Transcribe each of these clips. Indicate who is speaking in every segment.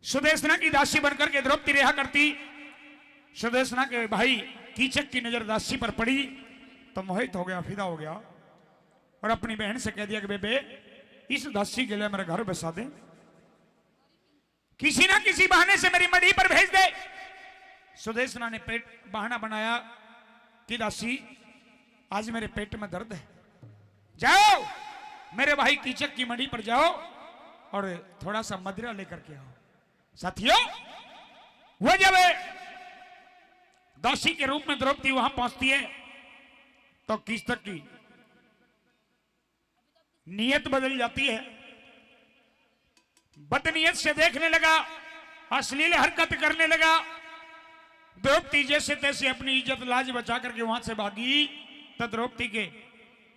Speaker 1: सुदेशना की दासी बनकर के द्रौपदी रहा करती। सुदेशना के भाई कीचक की नजर दासी पर पड़ी तो मोहित हो गया, फिदा हो गया और अपनी बहन से कह दिया कि बेबे इस दासी के लिए मेरे घर बसा दे, किसी ना किसी बहाने से मेरी मड़ी पर भेज दे। सुदेशना ने पेट बहाना बनाया कि दासी आज मेरे पेट में दर्द है, जाओ मेरे भाई कीचक की मड़ी पर जाओ और थोड़ा सा मदिरा लेकर के आओ। साथियों, वो जब दासी के रूप में द्रौपदी वहां पहुंचती है तो कीचक की नीयत बदल जाती है। बदनीयत से देखने लगा, अश्लील हरकत करने लगा। द्रौपदी जैसे तैसे अपनी इज्जत लाज बचा करके वहां से भागी तो द्रौपदी के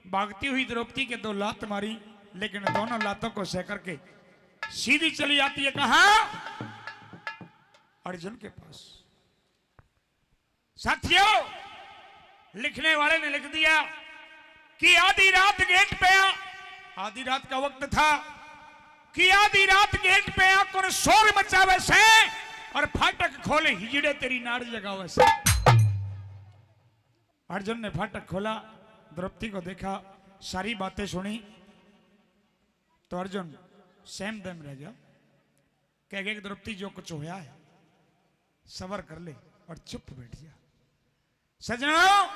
Speaker 1: भागती हुई द्रौपदी के 2 लात मारी, लेकिन दोनों लातों को सह करके सीधी चली जाती है। कहा? अर्जुन के पास। साथियों, लिखने वाले ने लिख दिया कि आधी रात गेट पे आ, आधी रात का वक्त था कि आधी रात गेट पे आ कौन शोर मचावे से और फाटक खोले हिजड़े तेरी नाड़ जगावे से। अर्जुन ने फाटक खोला, द्रौपदी को देखा, सारी बातें सुनी तो अर्जुन सेम दम रह गया। कह गया कि द्रौपदी जो कुछ होया है सबर कर ले और चुप बैठ जा। सजनों,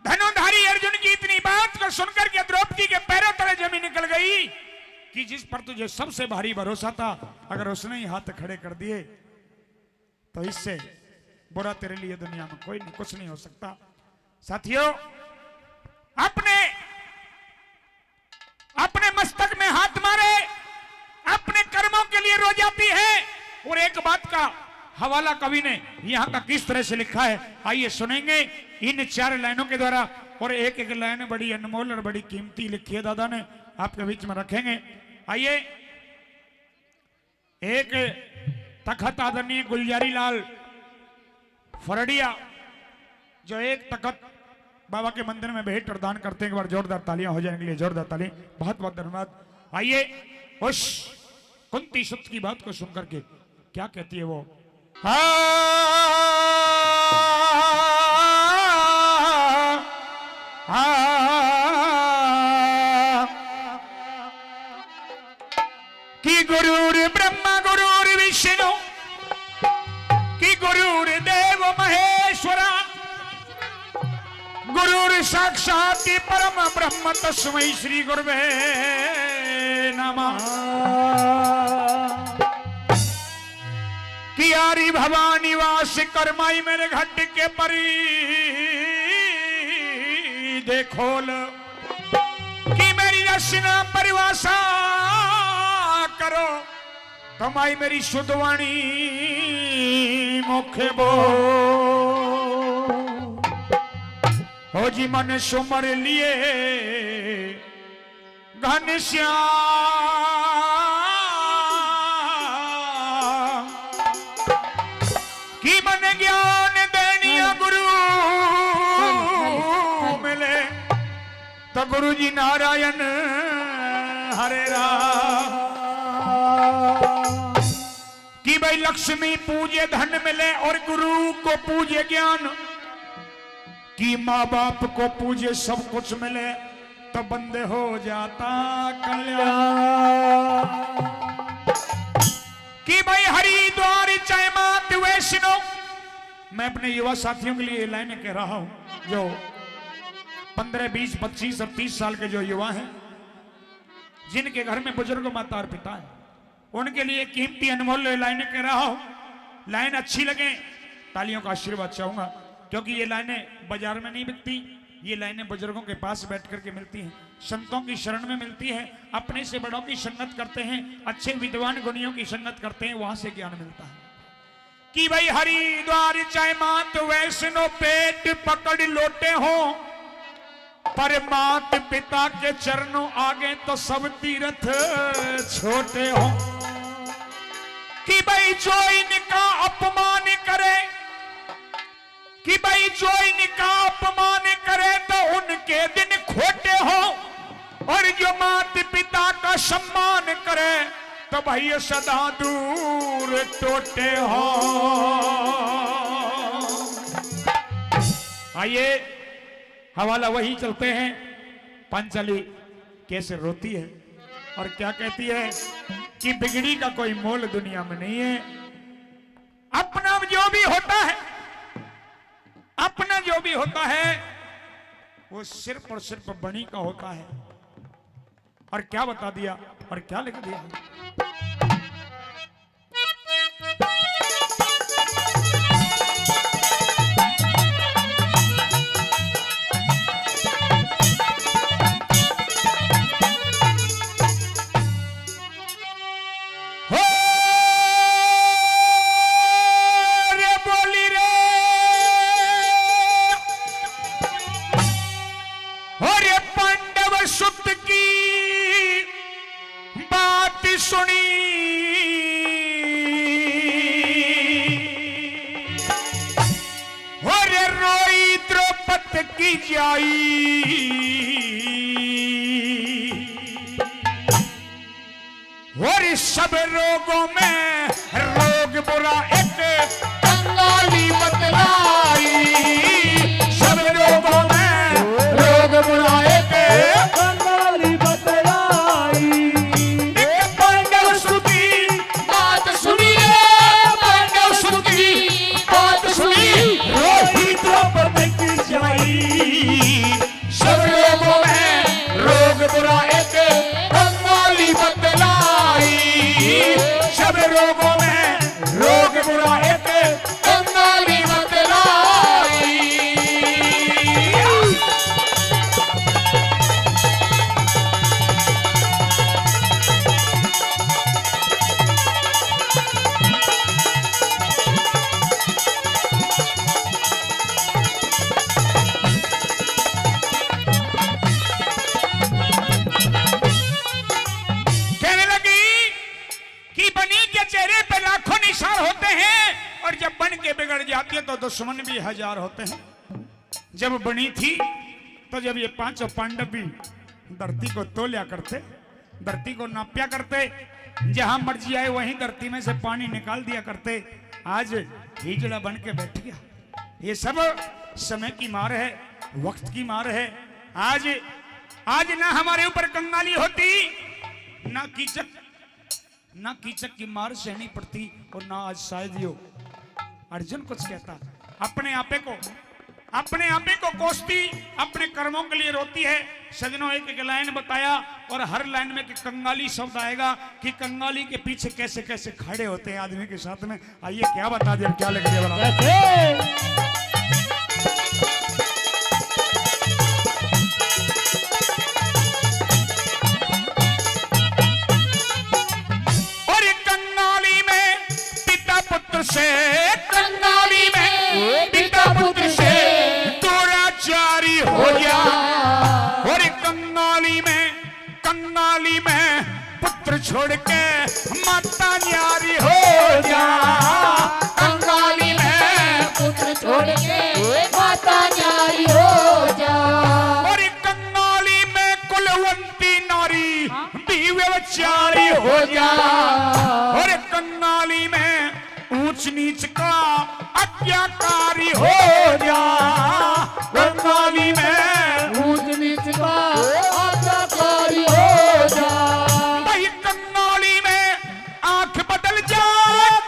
Speaker 1: धनुधारी अर्जुन की इतनी बात को सुनकर के द्रौपदी के पैरों तले जमीन निकल गई कि जिस पर तुझे सबसे भारी भरोसा था अगर उसने ही हाथ खड़े कर दिए तो इससे बुरा तेरे लिए दुनिया में कोई नहीं, कुछ नहीं हो सकता। साथियों, अपने मस्तक में हाथ मारे अपने कर्मों के लिए रो जाती है। और एक बात का हवाला कवि ने यहां का किस तरह से लिखा है, आइए सुनेंगे इन 4 लाइनों के द्वारा। और एक एक लाइन बड़ी अनमोल और बड़ी कीमती लिखी है, दादा ने आपके बीच में रखेंगे। आइए, एक तखत आदरणीय गुलजारी लाल फरडिया जो एक तखत बाबा के मंदिर में भेंट और दान करते हैं, एक बार जोरदार तालियां हो जाने के लिए जोरदार ताली। बहुत बहुत धन्यवाद। आइए उस कुंती सुत की बात को सुनकर के क्या कहती है वो। कि गुरुर ब्रह्मा गुरुर विष्णु कि गुरुर देव महेश्वरा गुरुर साक्षात परम ब्रह्म तस्मै श्री गुरुवे नमः। कि यारी भवानी वास करमाई मेरे घट के परी देखोल कि मेरी रचना परिभाषा करो कमाई मेरी शुद्धवाणी मुखे बो हो जी मन सुमर लिए घनश्याम की मन ज्ञान देनिया गुरु मिले तो गुरु जी नारायण हरे राम। कि भाई लक्ष्मी पूजे धन मिले और गुरु को पूजे ज्ञान, कि माँ बाप को पूजे सब कुछ मिले तो बंदे हो जाता कल्याण। कि भाई हरिद्वार चाहे मात वैष्णो। मैं अपने युवा साथियों के लिए लाइनें कह रहा हूं जो 15, 20, 25 और 30 साल के जो युवा हैं जिनके घर में बुजुर्ग माता और पिता है, उनके लिए कीमती अनमोल लाइनें कह रहा हूं। लाइन अच्छी लगे तालियों का आशीर्वाद चाहूंगा, क्योंकि ये लाइनें बाजार में नहीं बिकती, ये लाइनें बुजुर्गों के पास बैठ करके मिलती हैं, संतों की शरण में मिलती है, अपने से बड़ों की संगत करते हैं, अच्छे विद्वान गुणियों की संगत करते हैं, वहां से ज्ञान मिलता है। कि भाई हरिद्वार चाहे मात वैष्णो पेट पकड़ लोटे हो पर मात पिता के चरणों आगे तो सब तीर्थ छोटे हो। कि भाई जो इनका अपमान करे, कि भाई जो इनका अपमान करे तो उनके दिन खोटे हो, और जो माता पिता का सम्मान करे तो भाई सदा दूर और टोटे हो। आइए हवाला वही चलते हैं। पांचाली कैसे रोती है और क्या कहती है कि बिगड़ी का कोई मोल दुनिया में नहीं है। अपना जो भी होता है, अपना जो भी होता है वो सिर्फ और सिर्फ बनी का होता है। और क्या बता दिया और क्या लिख दिया। और सब रोगों में रोग बुरा एक कंगाली बतलाई। सब रोगों में रोग बुरा एक कंगाली बतलाई। एक पांडव सुधी बात सुनिए, पांडव सुधी बात सुनिए, रोहित द्रौपदी की जाई। सब रोगों में रोग बुरा एक कंगाली बतलाई। सब रोगों में रोग बुरा एक कंगाली बतलाई। कहने लगी कि बनी के चेहरे पे लाखों निशान होते हैं और जब बन के बिगड़ जाती है तो दुश्मन भी हजार होते हैं। जब बनी थी तो जब ये पांचों पांडव भी धरती को तोल्या करते, धरती को नाप्या करते, जहां मर्जी आए वहीं धरती में से पानी निकाल दिया करते। आज हिजड़ा बन के बैठ गया। ये सब समय की मार है, वक्त की मार है। आज ना हमारे ऊपर कंगाली होती, ना कीचक की मार सहनी पड़ती और ना आज शायद यो अर्जुन कुछ कहता। अपने आपे को कोसती, अपने कर्मों के लिए रोती है। सजनों एक एक लाइन बताया और हर लाइन में कि कंगाली शब्द आएगा कि कंगाली के पीछे कैसे कैसे खड़े होते हैं आदमी के साथ में। आइए क्या बता दिया, क्या लग गया से कंगाली में पिता पुत्र से दुराचारी हो गया। और कंगाली में पुत्र छोड़ के माता न्यारी हो जा। कंगाली में
Speaker 2: पुत्र छोड़ के माता न्यारी हो जा।
Speaker 1: और कंगाली में कुलवंती नारी भी व्यभिचारी हो जा। और कंगाली में ऊंच नीच का अत्याचारी हो जा। कंगाली में
Speaker 2: ऊंच नीच का अत्याचारी हो जा।
Speaker 1: भाई कंगाली में आंख बदल जा।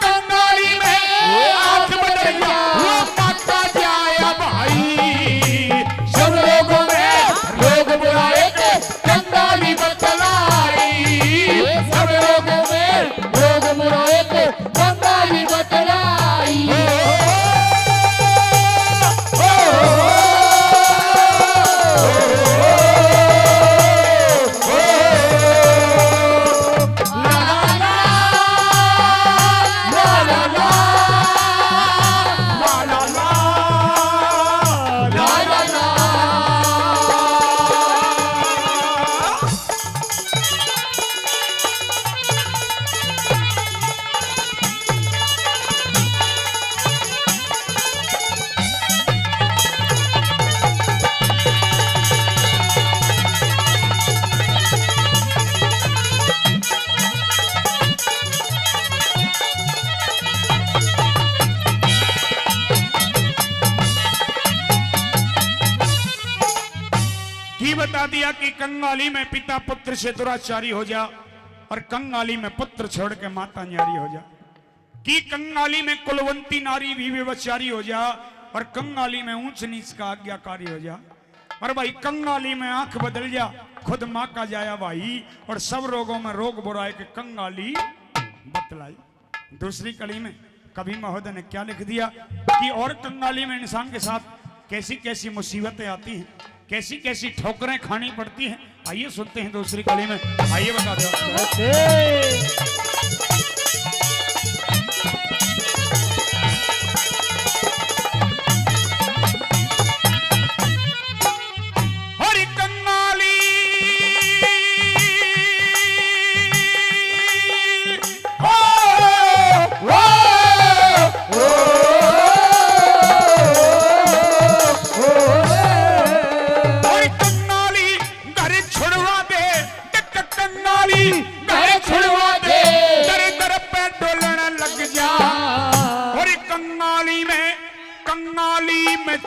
Speaker 1: कंगाली में आंख बदल जा, वो माता जाया भाई।
Speaker 2: सब लोगों में रोग बुरा एक कंगाली बतलाई। सब लोगों में रोग बुरा एक कंगाली बतलाई।
Speaker 1: ओ बता दिया कि कंगाली में पिता पुत्र से दुराचारी हो जा और कंगाली में पुत्र छोड़ के माता न्यारी हो जा, कि कंगाली में कुलवंती नारी भी व्यभिचारी हो जा और कंगाली में ऊंच नीच का आज्ञाकारी हो जा, और भाई कंगाली में आंख बदल जा खुद माँ का जाया भाई, और सब रोगों में रोग बुराए के कंगाली बतलाई। दूसरी कड़ी में कवि महोदय ने क्या लिख दिया कि और कंगाली में इंसान के साथ कैसी कैसी मुसीबतें आती हैं, कैसी कैसी ठोकरें खानी पड़ती हैं। आइए सुनते हैं दूसरी कड़ी में, आइए बता दो।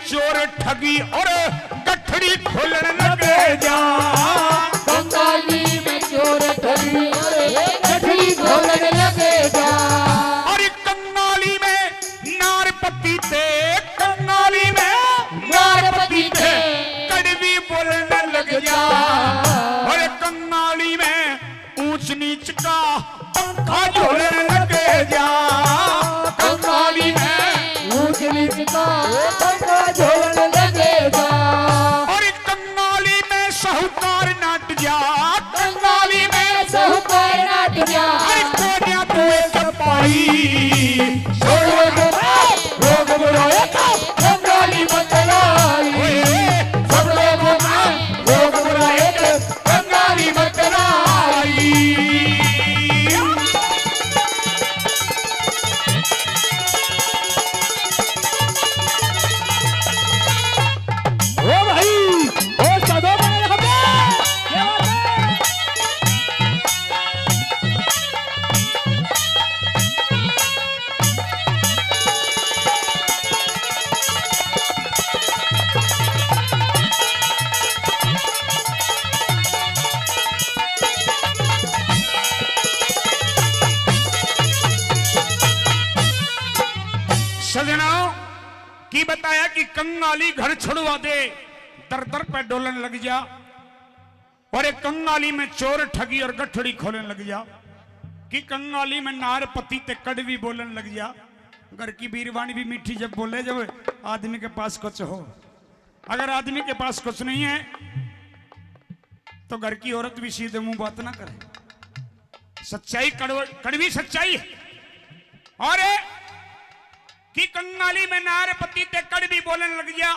Speaker 1: चोर ठगी और गठड़ी खोलने लगे जा,
Speaker 2: कंगाली में चोर ठगी और गठड़ी खोलने लगे जा,
Speaker 1: और कंगाली में नारपति थे, कंगाली में नारपति थे कड़वी बोलने लग जा, और कंगाली में ऊंच नीच का पंखा झोलने लगे जा,
Speaker 2: कंगाली में ऊंच नीच का झोलने लगेगा,
Speaker 1: और कंगाली में साहूकार नाट जा,
Speaker 2: कंगाली में साहूकार नाट जा,
Speaker 1: अरे कोन्या तू एक पाई
Speaker 2: छोड़ो तो रोग बुराई का कंगाली बतलाई, सब लोगों में रोग बुराई का कंगाली बतलाई।
Speaker 1: सजनाओं की बताया कि कंगाली घर छुड़वा दे, दर दर पे डोलन लग जा, और एक कंगाली में चोर ठगी और गठड़ी खोलने लग जा, कि कंगाली में नार पति ते कड़वी बोलन लग जा। घर की बीरवानी भी मीठी जब बोले, जब आदमी के पास कुछ हो, अगर आदमी के पास कुछ नहीं है तो घर की औरत भी सीधे मुंह बात ना करे। सच्चाई कड़वी सच्चाई है। और कि कंगाली में नार पति ते कड़वी बोलने लग जा,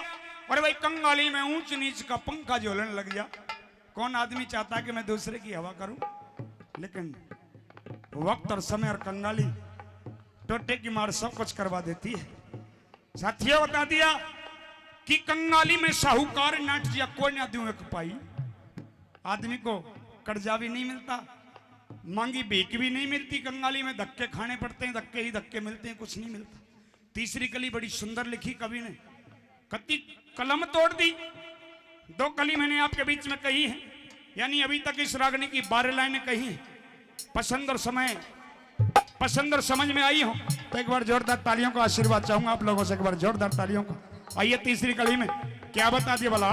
Speaker 1: और भाई कंगाली में ऊंच नीच का पंखा झोलने लग जा। कौन आदमी चाहता है कि मैं दूसरे की हवा करूं, लेकिन वक्त और समय और कंगाली टोटे की मार सब कुछ करवा देती है। साथियों बता दिया कि कंगाली में साहूकार नाट जिया कोई ना दूं एक पाई। आदमी को कर्जा भी नहीं मिलता, मांगी भीख भी नहीं मिलती, कंगाली में धक्के खाने पड़ते हैं, धक्के ही धक्के मिलते हैं, कुछ नहीं मिलता। तीसरी कली बड़ी सुंदर लिखी कवि ने, कति कलम तोड़ दी। दो कली मैंने आपके बीच में कही है, यानी अभी तक इस रागनी की 12 लाइनें कही हैं। पसंद और समझ में आई हो तो एक बार जोरदार तालियों का आशीर्वाद चाहूंगा आप लोगों से, एक बार जोरदार तालियों का। आइए तीसरी कली में क्या बता दिया भला।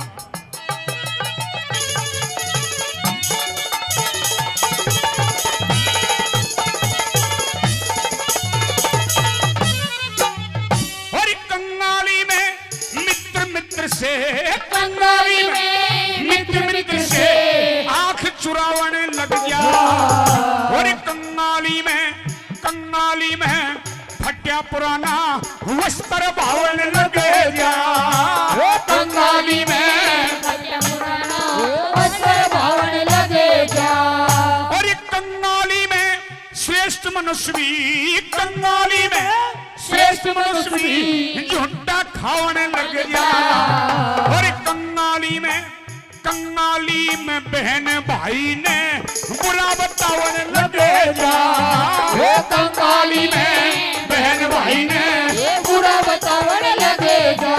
Speaker 1: और कंगाली में मित्र से,
Speaker 2: कंगाली में मित्र से
Speaker 1: आंख चुरावने लग जा। और कंगाली में फटिया पुराना वस्त्र भावने लगे जा।
Speaker 2: कंगाली में फटिया पुराना वस्त्र भावने लगे जा।
Speaker 1: और कंगाली में श्रेष्ठ मनुष्य भी, कंगाली में श्रेष्ठ मनुष्य भी झूठा खावने लग जा। और कंगाली में बहन भाई ने बुरा बतावने लगे जा।
Speaker 2: कंगाली में
Speaker 1: बहन भाई ने
Speaker 2: बुरा बतावने लगे जा।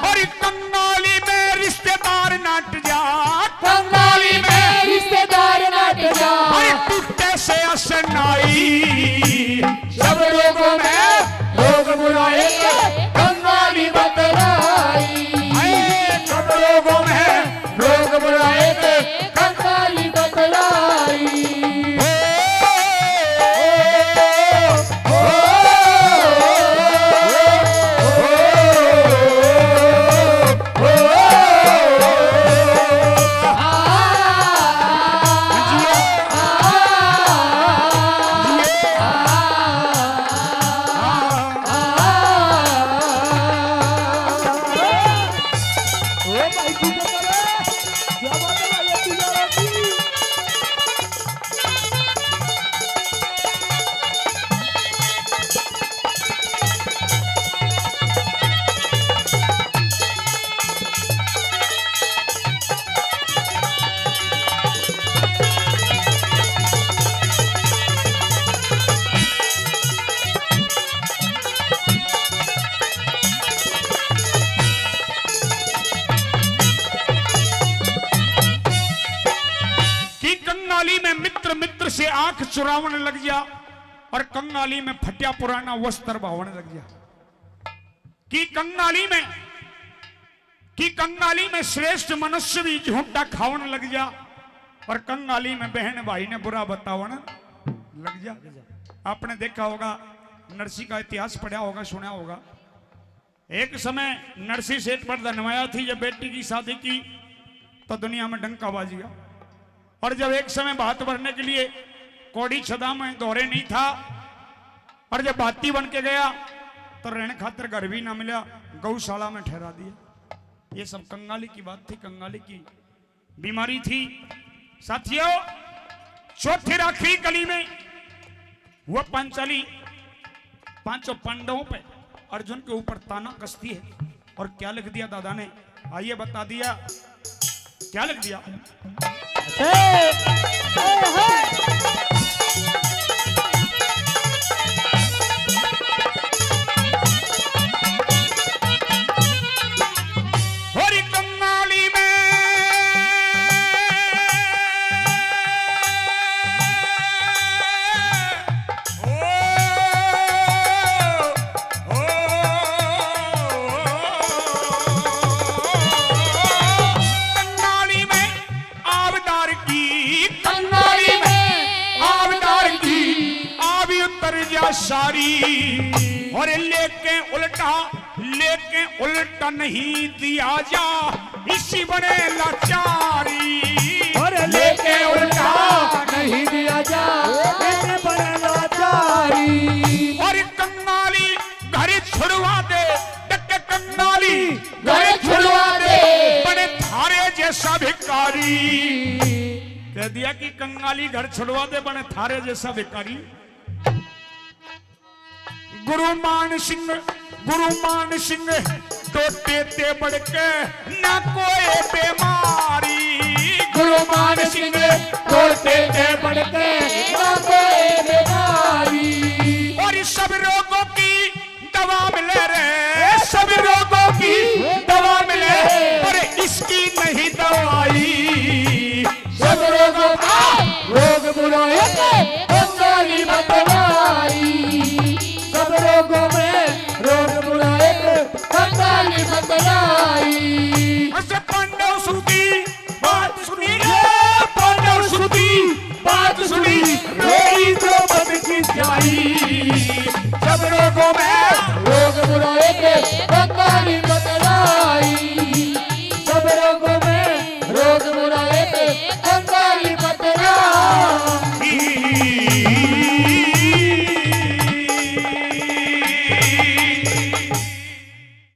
Speaker 1: और कंगाली में रिश्तेदार नाट जा। रोशनाई।
Speaker 2: सब रोगों में रोग बुराई के कंगाली बतलाई।
Speaker 1: सब रोगों में
Speaker 2: रोग बुराई के कंगाली बतलाई।
Speaker 1: मित्र से आंख चुरावने लग गया और कंगाली में फटिया पुराना वस्त्र बहावने लग गया। कि कंगाली में श्रेष्ठ मनुष्य भी झूठा खावने लग गया और कंगाली में बहन भाई ने बुरा बतावने लग गया। आपने देखा होगा, नरसी का इतिहास पढ़ा होगा, सुना होगा। एक समय नरसी सेठ पर धनवाया थी, जब बेटी की शादी की तो दुनिया में डंका बाज गया। और जब एक समय भात भरने के लिए कौड़ी छदा में दोहरे नहीं था और जब भाती बन के गया तो रहने खातिर घर भी ना मिला, गौशाला में ठहरा दिया। ये सब कंगाली की बात थी, कंगाली की बीमारी थी। साथियों, चौथी राखी कली में वह पांचाली पांचों पांडवों पे अर्जुन के ऊपर ताना कसती है। और क्या लिख दिया दादा ने, आइए बता दिया क्या लिख दिया। होरी कंगाली में सारी और लेके उल्टा नहीं दिया जा, इसी बने लाचारी।
Speaker 2: और लेके उल्टा नहीं दिया जा, इसी बने लाचारी।
Speaker 1: और कंगाली घर छुड़वा दे, डके कंगाली घर छुड़वा दे, बने थारे जैसा भिखारी। कह दिया कि कंगाली घर छुड़वा दे, बने थारे जैसा भिखारी। गुरुमान सिंह टोटे ते बढ़ के ना कोई बीमारी।
Speaker 2: गुरुमान सिंह टोटे ते बढ़ के ना कोई बीमारी।
Speaker 1: और सब रोगों की दवा मिले रे, सब रोगों की दवा मिले, पर इसकी नहीं दवाई।
Speaker 2: सब रोगों का रोग बुराई कंगाली बतलाई। सब रोगों में रोग बुराई कंगाली बतलाई।
Speaker 1: पांडव सुधी बात सुनी, पांडव सुधी बात सुनी, मेरी तो बद की जाई। सब रोगों में
Speaker 2: रोग बुराई